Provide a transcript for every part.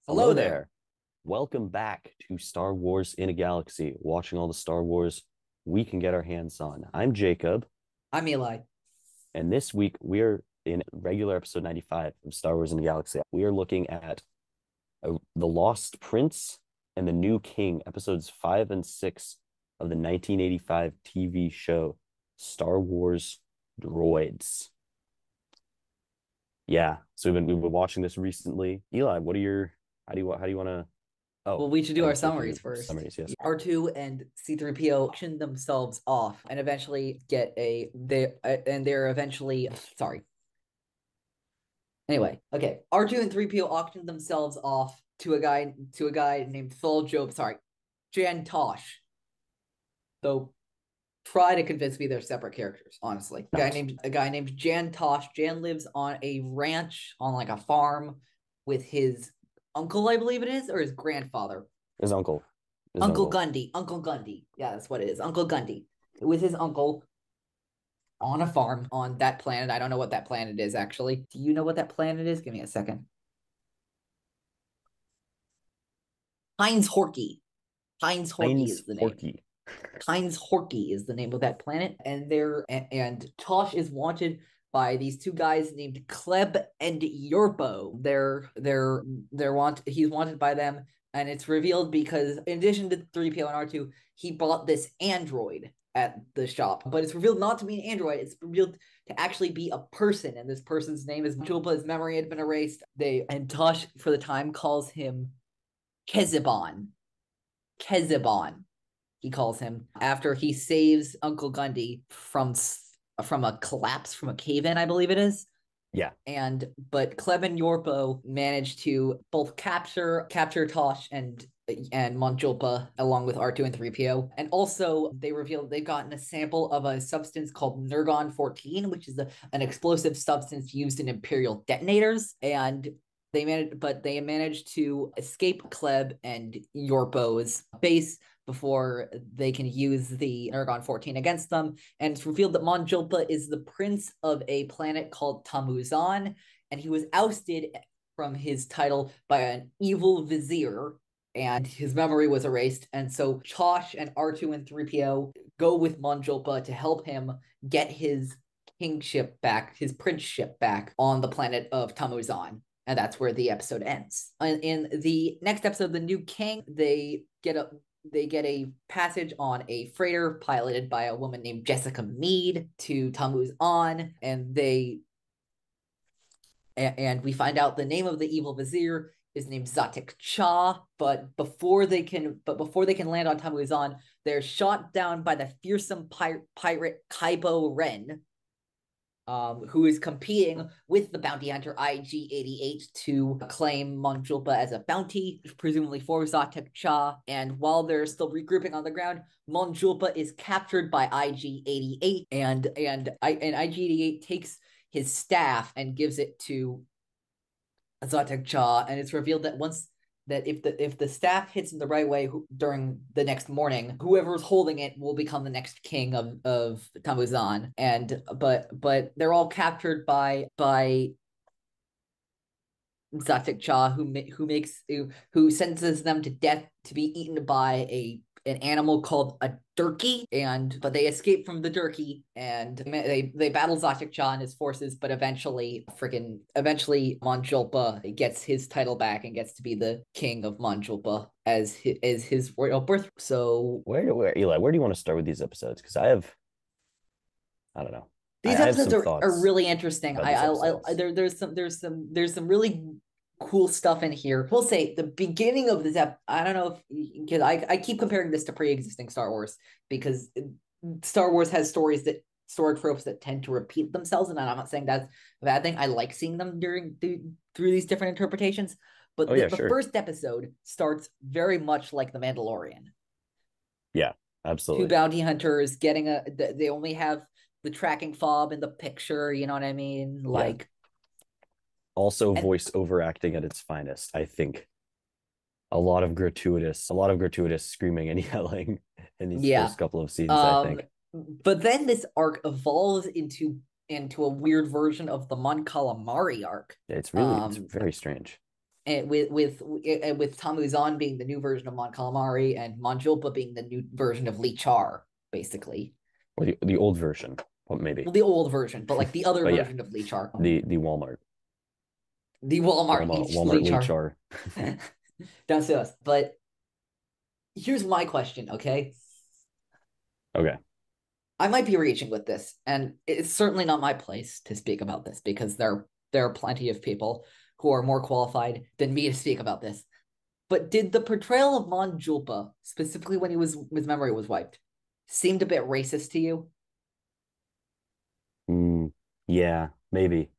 Hello there. there. Welcome back to Star Wars in a Galaxy, watching all the Star Wars we can get our hands on. I'm Jacob, I'm Eli. and this week we're in regular episode 95 of Star Wars in a Galaxy. We are looking at The Lost Prince and the New King, episodes 5 and 6 of the 1985 TV show Star Wars Droids. Yeah, so we've been watching this recently. Eli, what are your how do you want to Well, Oh, we should do I our guess we have to summaries do first. summaries, yes. R2 and C-3PO auction themselves off and eventually get they're eventually sorry. Anyway, okay. R2 and 3PO auctioned themselves off to a guy named Thall Joban, sorry, Jann Tosh. Though try to convince me they're separate characters, honestly. A guy named Jann Tosh. Jann lives on a ranch on like a farm with his uncle, I believe it is, or his grandfather. His uncle. His Uncle uncle. Gundy. Uncle Gundy. Yeah, that's what it is. Uncle Gundy. With his uncle on a farm on that planet. I don't know what that planet is, actually. Do you know what that planet is? Give me a second. Heinz Horky. Heinz Horky Heinz is the name. Porky. Heinz Horky is the name of that planet. And Tosh is wanted by these two guys named Kleb and Yorbo. He's wanted by them, and it's revealed because in addition to 3PO and R2, he bought this android at the shop. But it's revealed not to be an android, it's revealed to actually be a person, and this person's name is Julpa. His memory had been erased. Tosh for the time calls him Kezibon. Kezibon he calls him, after he saves Uncle Gundy from a collapse from a cave-in, I believe it is. Yeah. But Cleb and Yorpo managed to both capture Tosh and Monjulpa along with R2 and 3PO. And also they revealed they've gotten a sample of a substance called Nergon 14, which is an explosive substance used in Imperial detonators. And they managed to escape Kleb and Yorpo's base before they can use the Nergon 14 against them. And it's revealed that Mon Julpa is the prince of a planet called Tammuz-an, and he was ousted from his title by an evil vizier, and his memory was erased. And so Tosh and R2 and 3PO go with Mon Julpa to help him get his kingship back, his princeship back on the planet of Tammuz-an. And that's where the episode ends. In the next episode, The New King, they get a passage on a freighter piloted by a woman named Jessica Meade to Tammuz-an, and we find out the name of the evil vizier is named Zatik Cha. But before they can land on Tammuz-an, they're shot down by the fearsome pirate Kybo Ren, who is competing with the bounty hunter IG-88 to claim Mon Julpa as a bounty, presumably for Zatek Cha. And while they're still regrouping on the ground, Mon Julpa is captured by IG-88, and IG-88 takes his staff and gives it to Zatek Cha. And it's revealed that if the staff hits in the right way during the next morning, whoever's holding it will become the next king of Tammuz-an. But they're all captured by Zatik Cha, who sentences them to death to be eaten by an animal called a Durkii, but they escape from the Durkii, and they battle Zatik Cha and his forces, but eventually Mon Julpa gets his title back and gets to be the king of Mon Julpa as his royal birth. So Where Eli, where do you want to start with these episodes? Because I don't know. I these have episodes some are thoughts really interesting. about these episodes. There's some really cool stuff in here. We'll say the beginning of this I don't know if because I keep comparing this to pre-existing Star Wars, because Star Wars has story tropes that tend to repeat themselves, and I'm not saying that's a bad thing. I like seeing them through these different interpretations. But Oh yeah, the sure. first episode starts very much like The Mandalorian. Yeah, Two absolutely. bounty hunters they only have the tracking fob in the picture, you know what I mean? Yeah. Like, Also and voice overacting at its finest, I think. A lot of gratuitous screaming and yelling in these yeah. first couple of scenes, I Um, think. but then this arc evolves into a weird version of the Mon Calamari arc. It's Um, very strange. and with Tammuz-an being the new version of Mon Calamari and Mon Julpa being the new version of Lee Char, basically. Or the old version, well, maybe. Well, the old version, but like the other But yeah, version of Lee Char. the Walmart The Walmart Walmart Lee Char. Don't sue us. But here's my question, okay? Okay. I might be reaching with this, and it's certainly not my place to speak about this because there are plenty of people who are more qualified than me to speak about this. But did the portrayal of Mon Julpa, specifically when his memory was wiped, seemed a bit racist to you? Yeah, maybe.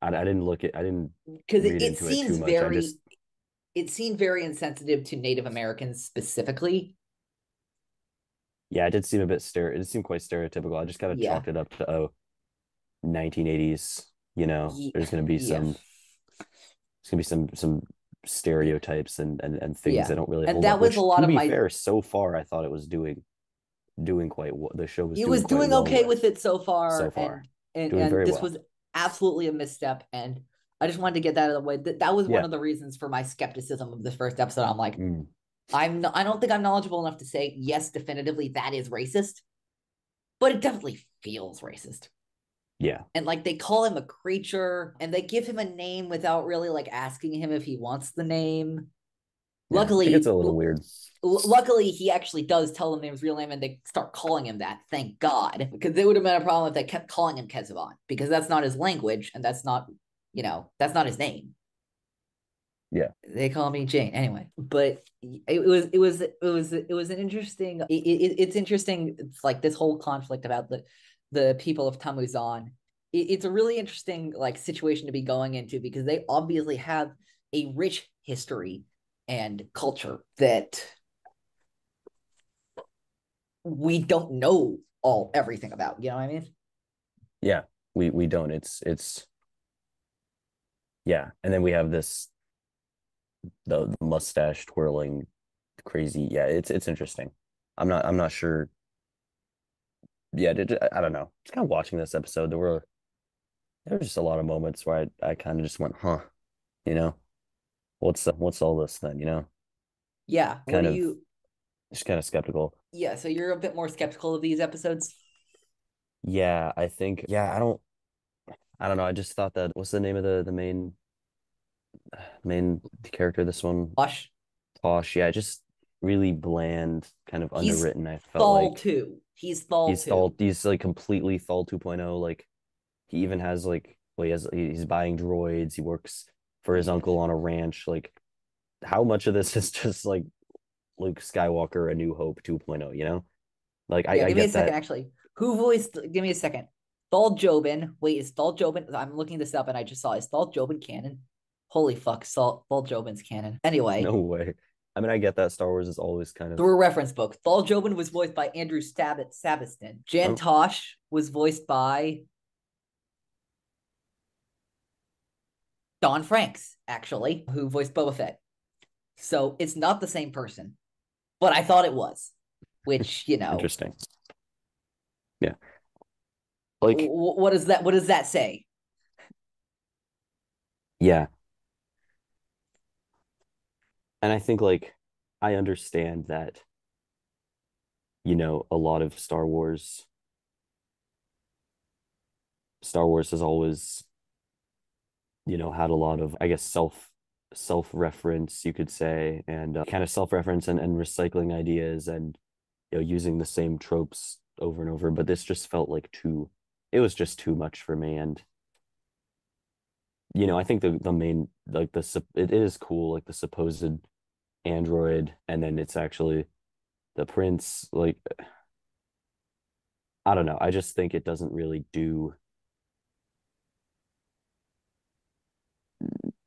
I didn't I didn't Because read into it too much. It seemed very insensitive to Native Americans specifically. Yeah, it did seem a bit it seemed quite stereotypical. I just kind of Yeah. chalked it up to 1980s, there's gonna be Yeah. some stereotypes and things Yeah. that don't really And hold that up, was which a lot to of be my fair, so far I thought it was doing quite well. The show was It doing was quite doing well okay with it so far, so far. and Doing very this well. was absolutely a misstep. And I just wanted to get that out of the way. That was one Yeah. of the reasons for my skepticism of this first episode. I'm like, Mm. I don't think I'm knowledgeable enough to say yes, definitively that is racist, but it definitely feels racist. Yeah. And like they call him a creature, and they give him a name without really like asking him if he wants the name. Yeah, Luckily, it gets a little weird. Luckily, he actually does tell them his real name, and they start calling him that. Thank God, because it would have been a problem if they kept calling him Kezban, because that's not his language, and that's not his name. Yeah, they call me Jane anyway. But it was an interesting. It's interesting. It's like this whole conflict about the people of Tammuz-an. It's a really interesting like situation to be going into because they obviously have a rich history and culture that we don't know everything about. You know what I mean? yeah. We don't. It's yeah, and then we have the mustache twirling crazy. Yeah, it's interesting. I'm not sure. Yeah, I don't know. Just kind of watching this episode, there were just a lot of moments where I kind of just went, huh, you know, what's all this then, Yeah. What kind do of you? just kind of skeptical. Yeah. So you're a bit more skeptical of these episodes. Yeah, I think, yeah, I don't know. I just thought that what's the name of the main character this one? Josh, Tosh. Yeah, just really bland, kind of he's underwritten. I felt Thall like too. He's Thall he's too. like completely Thall 2.0. Like he even has like well, he's buying droids. He works for his Yes. uncle on a ranch. Like how much of this is just like Luke Skywalker, A New Hope 2.0, Like Yeah. I Give me a get second. that. Actually, who voiced? Give me a second. Thall Joban. Wait, is Thall Joban? I'm looking this up, and I just saw is Thall Joban canon? Holy fuck, Thall Joban's canon. Anyway, No way. I mean, I get that Star Wars is always kind of through a reference book, Thall Joban was voiced by Andrew Sabiston. Jann oh, Tosh was voiced by Don Franks, actually, who voiced Boba Fett. So it's not the same person, but I thought it was, which, interesting. Yeah. Like, what does that say? yeah. And I think like I understand that, a lot of Star Wars has always, had a lot of, I guess, self-reference, you could say, and kind of self-reference and recycling ideas and, using the same tropes over and over. But this just felt like it was just too much for me. And, I think the main, like it is cool, like the supposed android, and then it's actually the prince. Like, I don't know. I just think it doesn't really do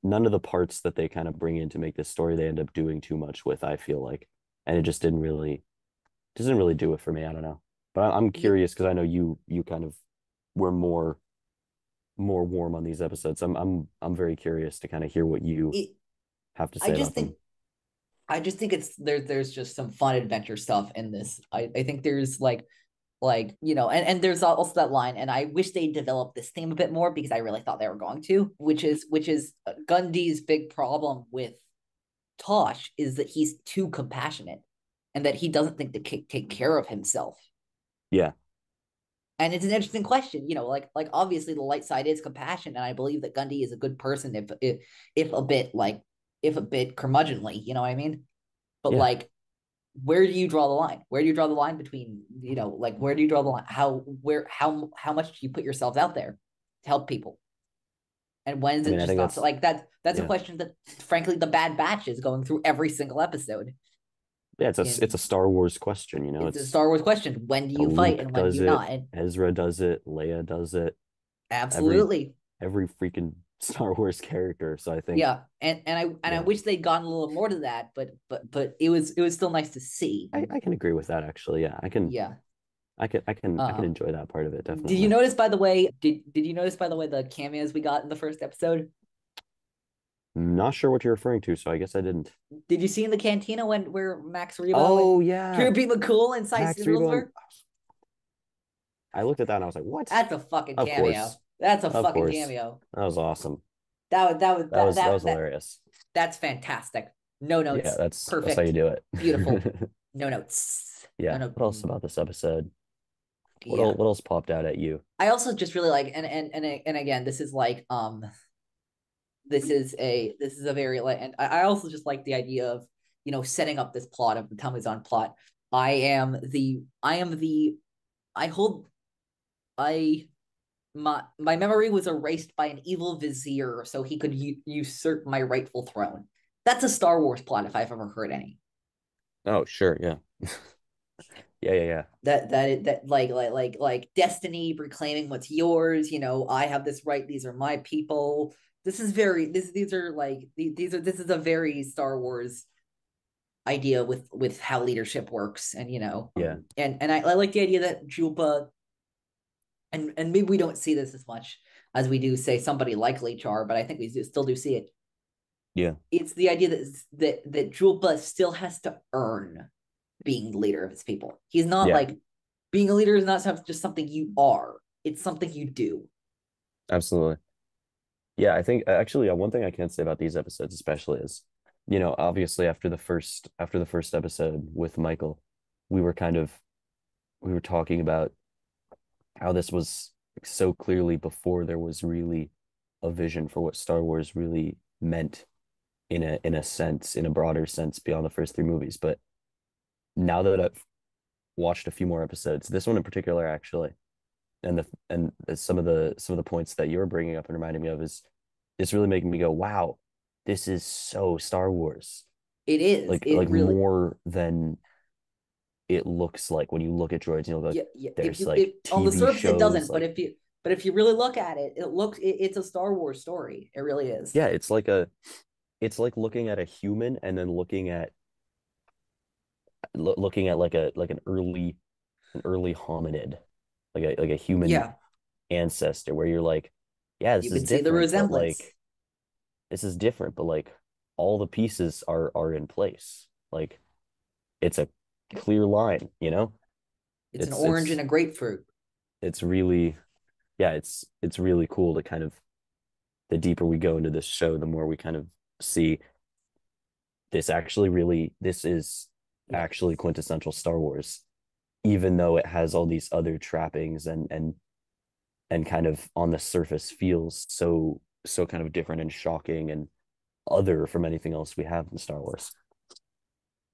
none of the parts that they kind of bring in to make this story, they end up doing too much with, I feel like. And it just doesn't really do it for me. I don't know. But I'm Yeah, curious because I know you kind of were more warm on these episodes. I'm very curious to kind of hear what you it, have to I say just about think them. I just think it's there's just some fun adventure stuff in this. I think there's like Like, and there's also that line, and I wish they developed this theme a bit more because I really thought they were going to, which is Gundy's big problem with Tosh is that he's too compassionate and that he doesn't think to take care of himself. Yeah. And it's an interesting question, like obviously the light side is compassion, and I believe that Gundy is a good person if a bit curmudgeonly, you know what I mean? But Yeah. like, where do you draw the line? Where do you draw the line between, like, where do you draw the line? How much do you put yourself out there to help people? And when is I it mean, I just think not so, like that? That's a yeah. question that, frankly, the Bad Batch is going through every single episode. Yeah, it's a In Star Wars question, you know. It's a It's Star Wars question: when do you fight Luke and when do does you it, not? And Ezra does it, Leia does it, every absolutely, every freaking Star Wars character. So I think, yeah. And I yeah, wish they'd gotten a little more to that, but it was still nice to see. I can agree with that actually. Yeah, Yeah. I can enjoy that part of it Did you definitely. notice, by the way? Did you notice, by the way, the cameos we got in the first episode? Not sure what you're referring to, so I guess I didn't. Did you see in the cantina where Max Rebo and Oh yeah, Droopy McCool and Cy Max Sizzles Rebo. And were? I looked at that and I was like, what? That's a fucking Of cameo. course, That's a of fucking course. cameo. That was awesome. That was That hilarious. that's fantastic. No Yeah, notes. that's how you Perfect. do Beautiful. it. No notes. No Yeah. no. What else about this episode? Yeah. What else popped out at you? I also just really like, and again, this is like this is a very like, and I also just like the idea of, setting up this plot of the Tammuz-an plot. I am the I hold I my memory was erased by an evil vizier so he could usurp my rightful throne. That's a Star Wars plot if I've ever heard any. Oh, sure, yeah. Yeah. That like destiny reclaiming what's yours. I have this right. These are my people. This is very these are like these are this is a very Star Wars idea with how leadership works, and Yeah. and I like the idea that Julpa, and maybe we don't see this as much as we do say somebody like Char, but I think we still do see it. Yeah. It's the idea that Julpa still has to earn being the leader of his people. He's not Yeah. like, being a leader is not just something you are. It's something you do. Absolutely. Yeah, I think actually one thing I can say about these episodes especially is, obviously after the first episode with Michael, we were kind of we were talking about how this was so clearly before there was really a vision for what Star Wars really meant in a sense, in a broader sense beyond the first three movies. But now that I've watched a few more episodes, this one in particular actually, and some of the points that you're bringing up and reminding me of is it's really making me go, wow, this is so Star Wars. It is. It Like really. more than it looks like when you look at droids and you'll go, Yeah, yeah. If there's you like if on the TV surface it shows, doesn't, but like if you really look at it, it's a Star Wars story. It really is. yeah, it's like looking at a human and then looking at like an early hominid, like a human Yeah, ancestor where you're like, yeah, you can see the resemblance. this is different, but like all the pieces are in place. Like it's a clear line, you know? It's an It's orange and it's a grapefruit. it's really yeah, it's really cool to kind of the deeper we go into this show, the more we kind of see this is Yeah, actually quintessential Star Wars, even though it has all these other trappings and kind of on the surface feels so kind of different and shocking and other from anything else we have in Star Wars.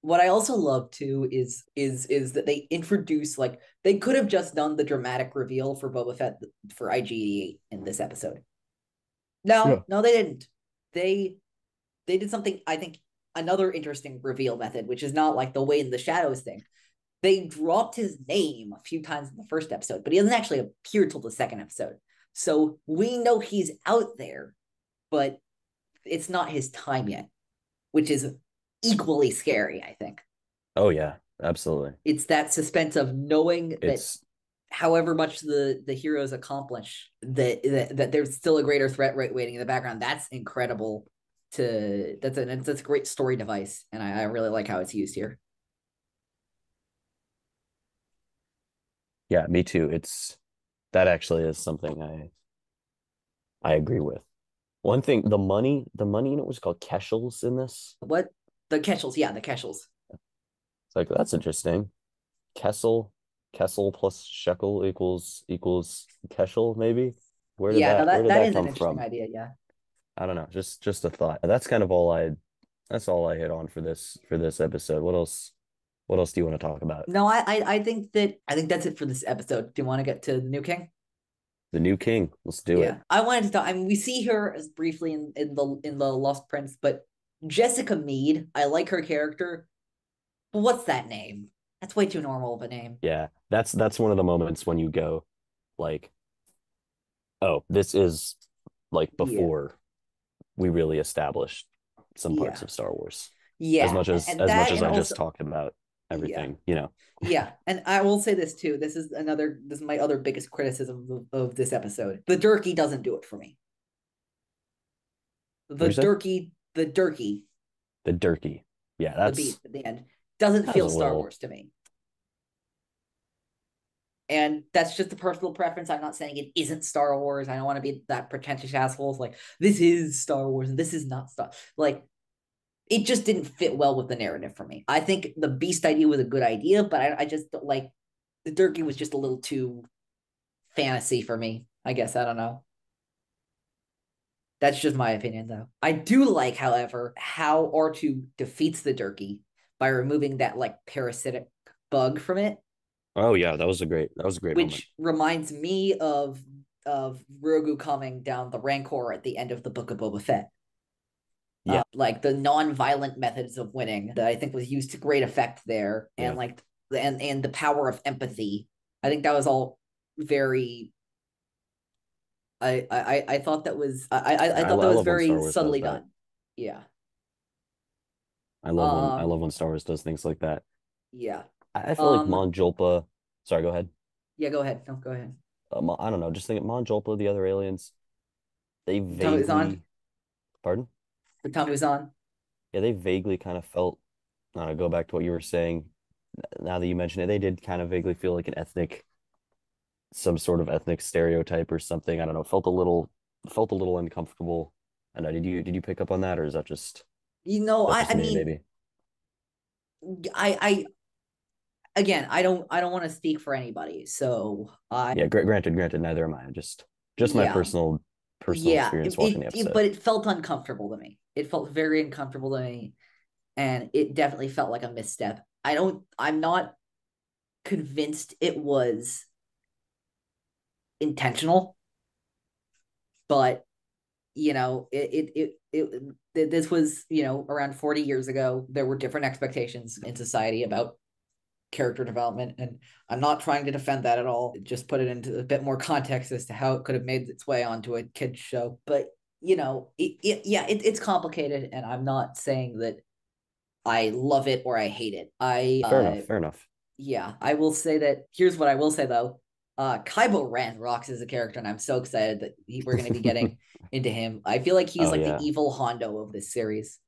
what I also love too is that they introduce, like, they could have just done the dramatic reveal for Boba Fett for IG in this episode. Yeah. No, they didn't. They they did something, I think, another interesting reveal method, which is not like the way in the shadows thing. They dropped his name a few times in the first episode, but he doesn't actually appear till the second episode. So we know he's out there, but it's not his time yet, which is equally scary, I think. Oh yeah, absolutely. It's that suspense of knowing that It's however much the heroes accomplish, that there's still a greater threat right waiting in the background. That's incredible. That's a great story device, and I really like how it's used here. Yeah, me too. That actually is something I agree with. One thing, the money, it was called Keshels in this. What? The Ketchels, yeah, the Ketchels. It's like that's interesting. Kessel, Kessel plus shekel equals Keshel, maybe. Yeah, no, Where did that that is an come interesting from? idea. Yeah. I don't know. Just a thought. That's all I hit on for this episode. What else do you want to talk about? No, I think that's it for this episode. Do you want to get to the new king? The new king. Let's do it. Yeah, I wanted to talk. I mean, we see her as briefly in the Lost Prince, but Jessica Mead, I like her character. But what's that name? That's way too normal of a name. Yeah. That's one of the moments when you go like, oh, this is like Yeah, before we really established some parts yeah, of Star Wars. yeah, and As much that, as and I just also talked about yeah, everything, you know. yeah, and I will say this too. This is my other biggest criticism of this episode. The Durkii doesn't do it for me. What you say? The Durkii, The Durkee. Yeah, the that's beast at the end doesn't that was feel a Star little Wars to me. And that's just a personal preference. I'm not saying it isn't Star Wars. I don't want to be that pretentious asshole. Like, this is Star Wars and this is not Star. Like, it just didn't fit well with the narrative for me. I think the Beast idea was a good idea, but I just don't like the Durkee was just a little too fantasy for me. I guess I don't know. That's just my opinion, though. I do like, however, how R2 defeats the Durkee by removing that like parasitic bug from it, oh yeah, that was a great moment. which reminds me of Grogu coming down the Rancor at the end of the Book of Boba Fett. Yeah, Like the non-violent methods of winning that I think was used to great effect there, yeah. and like and the power of empathy. I think that was all very. I thought that was I thought that I was love when Star very Wars does subtly that. done. Yeah. I love when Star Wars does things like that. Yeah. I feel like Um. Mon Julpa. Sorry, go ahead. Yeah. Go ahead. No. Go ahead. I don't know. Just think Mon Julpa, the other aliens, they Tammuz-an. vaguely, pardon? The Tammuz-an. Yeah, they vaguely kind of felt. I don't know, go back to what you were saying. Now that you mention it, they did kind of vaguely feel like some sort of ethnic stereotype or something. I don't know. Felt a little uncomfortable. I know. Did you pick up on that, or is that I just me? mean, Maybe. I again, I don't want to speak for anybody, so I Yeah. Granted. Neither am I. Just my yeah. personal Yeah, experience watching the episode. but it felt uncomfortable to me. It felt very uncomfortable to me, and it definitely felt like a misstep. I'm not convinced it was intentional, but this was, around 40 years ago. There were different expectations in society about character development, and I'm not trying to defend that at all. Just put it into a bit more context as to how it could have made its way onto a kids show. But it's complicated, and I'm not saying that I love it or I hate it. Fair enough. Fair enough. Yeah, I will say that. Here's what I will say though. Kylo Ren rocks as a character, and I'm so excited that we're going to be getting into him. I feel like he's Oh like the yeah. evil Hondo of this series.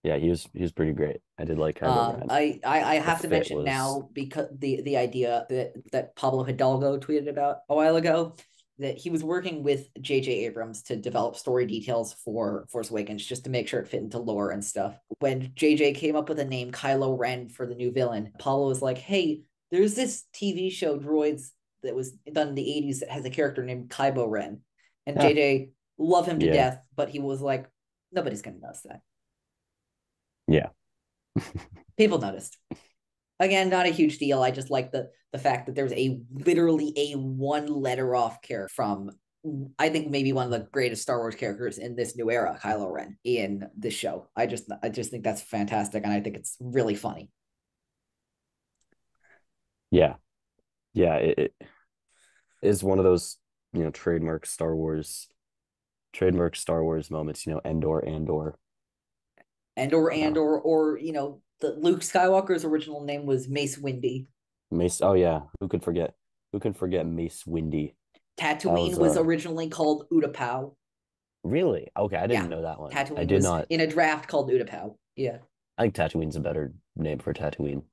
Yeah, he was pretty great. I did like Kylo Ren. I The have to fit mention was now, because the idea that Pablo Hidalgo tweeted about a while ago, that he was working with J.J. Abrams to develop story details for Force Awakens just to make sure it fit into lore and stuff. When J.J. came up with a name Kylo Ren for the new villain, Pablo was like, "Hey, there's this TV show Droids that was done in the '80s that has a character named Kylo Ren," and yeah, J.J. loved him to yeah, death, but he was like, "Nobody's gonna notice that." yeah, People noticed. Again, not a huge deal. I just like the fact that there's a literally a one letter off character from, I think, maybe one of the greatest Star Wars characters in this new era, Kylo Ren, in this show. I just think that's fantastic, and I think it's really funny. yeah, yeah. It is one of those, trademark Star Wars moments. Andor. And or the Luke Skywalker's original name was Mace Windy. Mace. Oh yeah, who could forget? Who can forget Mace Windy? That Tatooine was was originally called Utapau. really okay. I Yeah, didn't know that one. I Tatooine did was not. in a draft called Utapau. Yeah. I think Tatooine's a better name for Tatooine.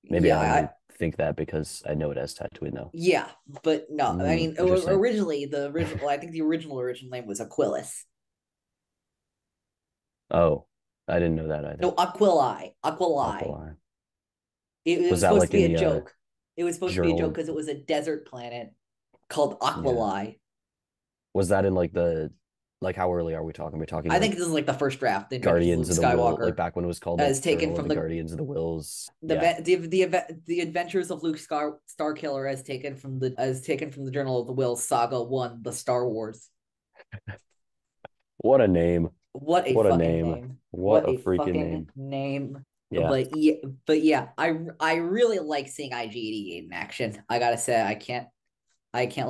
Maybe Yeah, I only think that because I know it as Tatooine, though. yeah, but no, I mean, Interesting. originally I think the original name was Aquilus. Oh, I didn't know that either. No, Aquili. Aqualai. It Was was that supposed to like be in a the joke. It was supposed to be a joke journal? because it was a desert planet called Yeah. Aquili. Was that in like like how early are we talking? We're talking I think like this is like the first draft, The Adventures of Guardians Luke of the Will, like Skywalker, back when it was called like as taken Journal of from the Guardians of the Wills. Yeah. the Adventures of Luke Starkiller, as taken from the Journal of the Wills Saga 1, the Star Wars. What a name. What a What a fucking name. name. What What a a freaking fucking name. name. Yeah. But yeah, I really like seeing IG-88 in action. I gotta say, I can't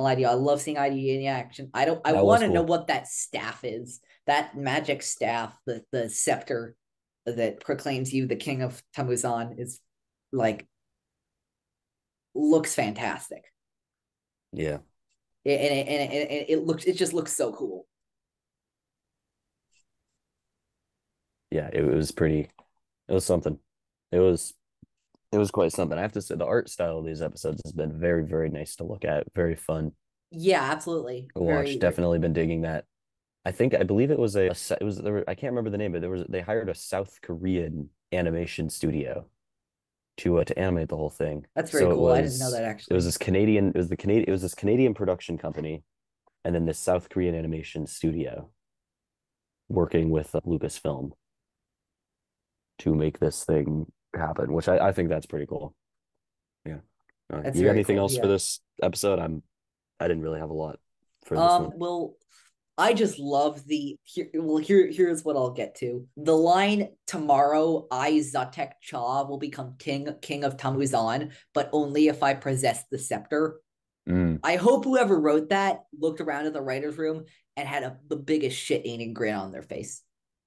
lie to you. I love seeing IG in action. I That was want to know cool. what that staff is. That magic staff, the scepter that proclaims you the king of Tammuz-an is like looks fantastic. Yeah. It just looks so cool. Yeah. It was pretty, it was something. It was it was quite something. I have to say the art style of these episodes has been very, very nice to look at. Very fun Yeah, absolutely. to watch. Definitely been digging that. I believe it was it was there were, I can't remember the name, but they hired a South Korean animation studio to animate the whole thing. That's very So cool. I didn't know that it was actually. this Canadian it was the Canadian it was this Canadian production company and then this South Korean animation studio working with Lucasfilm to make this thing happen, which I think that's pretty cool. Yeah. That's You got very anything cool. else for Yeah. this episode? I didn't really have a lot for this one. Well, I just love here's what I'll get to. The line tomorrow I Zatek Cha will become king of Tammuz-an, but only if I possess the scepter. Mm. I hope whoever wrote that looked around in the writer's room and had the biggest shit-eating grin on their face.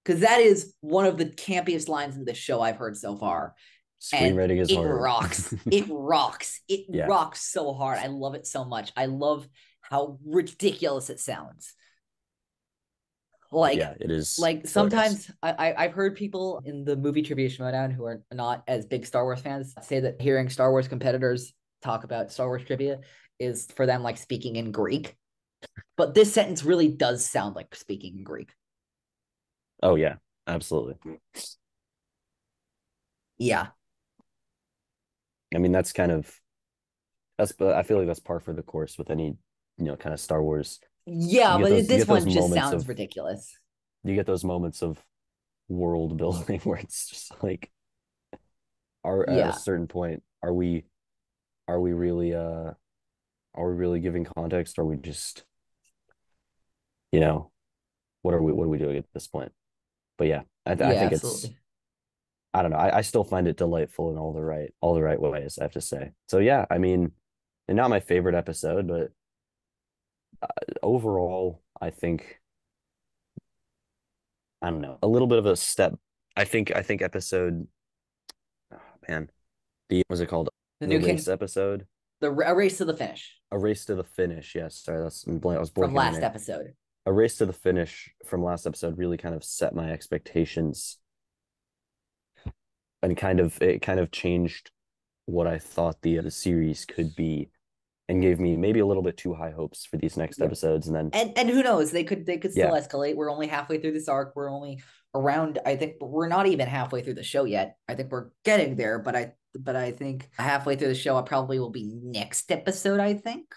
Because that is one of the campiest lines in the show I've heard so far. And Screenwriting is it hard. rocks. It rocks. It Yeah. rocks so hard. I love it so much. I love how ridiculous it sounds. Like, Yeah, it is like hilarious. sometimes I've heard people in the movie trivia showdown who are not as big Star Wars fans say that hearing Star Wars competitors talk about Star Wars trivia is for them like speaking in Greek. But this sentence really does sound like speaking in Greek. Oh yeah, absolutely. Yeah. I mean, but I feel like that's par for the course with any, kind of Star Wars. Yeah, You get but those you this get those one just moments sounds of ridiculous. you get those moments of world building where it's just like are at a Yeah. certain point are we really are we really giving context? Are we just, you know, what are we doing at this point? But yeah, I Yeah, think it's absolutely. I don't know. I still find it delightful in all the right ways, I have to say. So yeah, I mean, and not my favorite episode, but overall, I think I don't know, a little bit of a step. I think episode oh, man, the what's it called? The The new race king, episode, a race to the finish a race to the finish. Yes, sorry, I was from blanking on the last name. episode. A race to the finish from last episode really kind of set my expectations and it kind of changed what I thought the series could be and gave me maybe a little bit too high hopes for these next Yeah. episodes. And then, And who knows? They could still yeah, escalate. We're only halfway through this arc. We're only around. I think we're not even halfway through the show yet. I think we're getting there, but I think halfway through the show, I probably will be next episode. I think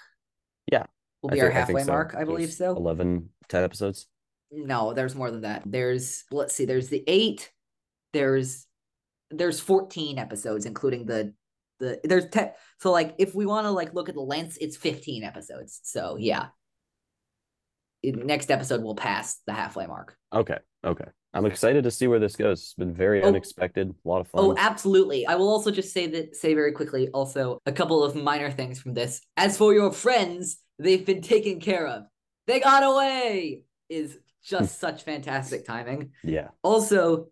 yeah, will be our I think halfway so. mark. I believe There's so. 11, 10 episodes. No, there's more than that. Let's see. There's the 8. There's 14 episodes, including there's 10. So like, if we want to like look at the lengths, it's 15 episodes. So yeah, next episode will pass the halfway mark. Okay. Okay. I'm excited to see where this goes. It's been very Oh, unexpected, a lot of oh, fun. absolutely. I will also just say very quickly, also a couple of minor things from this. As for your friends, they've been taken care of. They got away is just such fantastic timing. Yeah. Also,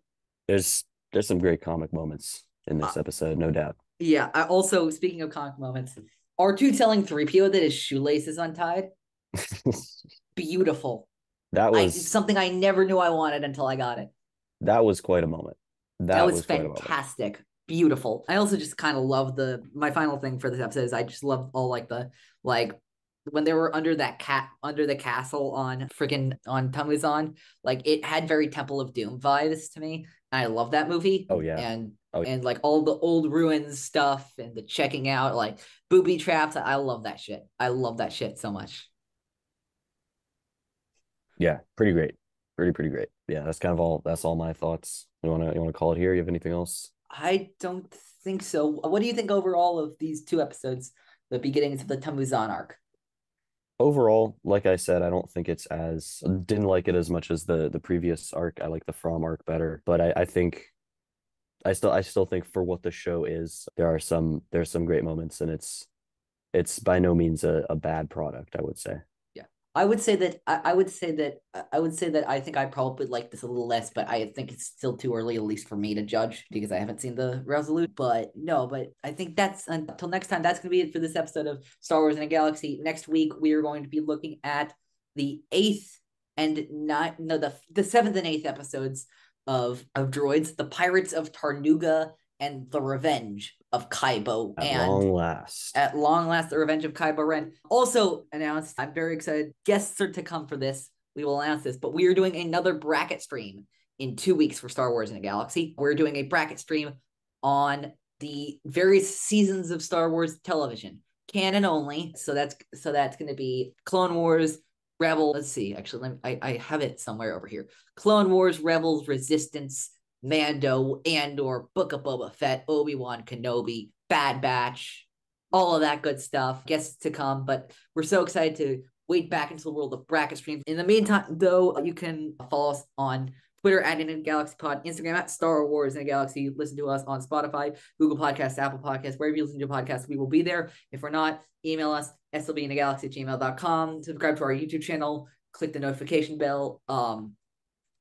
There's some great comic moments in uh, this episode, no doubt. yeah, I also speaking of comic moments, R2 telling 3PO that his shoelace is untied. Beautiful. That It's was something I never knew I wanted until I got it. that was quite a moment. That That was was quite a moment. fantastic. beautiful. I also just kind of love my final thing for this episode is I just love all like when they were under the castle on freaking on Tammuz-an, like it had very Temple of Doom vibes to me. I love that movie. Oh yeah. And Oh, and like all the old ruins stuff and the checking out, like booby traps. I love that shit. I love that shit so much. yeah, pretty great. Pretty great. Yeah, that's all my thoughts. You wanna call it here? You have anything else? I don't think so. What do you think overall of these two episodes, the beginnings of the Tammuz-an arc? Overall, like I said, I don't think it's as didn't like it as much as the previous arc. I like the From arc better, but I think I still think for what the show is, there's some great moments, and it's by no means a bad product, I would say. Yeah. I would say that I think I probably like this a little less, but I think it's still too early, at least for me to judge because I haven't seen the Resolute. But no, but I think that's until next time. That's gonna be it for this episode of Star Wars in a Galaxy. Next week we are going to be looking at the eighth and not no the seventh and eighth episodes of Droids, the Pirates of Tarnuga and the Revenge of Kaibo. At And long last. at long last, the Revenge of Kylo Ren. Also announced, I'm very excited. Guests are to come for this. We will announce this, but we are doing another bracket stream in 2 weeks for Star Wars in a Galaxy. We're doing a bracket stream on the various seasons of Star Wars television, canon only. So that's going to be Clone Wars, Rebel. Let's see. Actually, I have it somewhere over here. Clone Wars, Rebels, Resistance, Mando, Andor, Book of Boba Fett, Obi-Wan Kenobi, Bad Batch, all of that good stuff. Guests to come, but we're so excited to wade back into the world of bracket streams. In the meantime, though, you can follow us on Twitter at In a Galaxy Pod, Instagram at Star Wars in a Galaxy. Listen to us on Spotify, Google Podcasts, Apple Podcasts, wherever you listen to podcasts, we will be there. If we're not, email us, slbinagalaxy@gmail.com. Subscribe to our YouTube channel, click the notification bell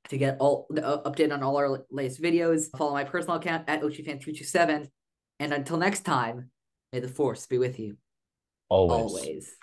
to get all the update on all our latest videos. Follow my personal account at OchiFan327. And until next time, may the force be with you. Always. Always.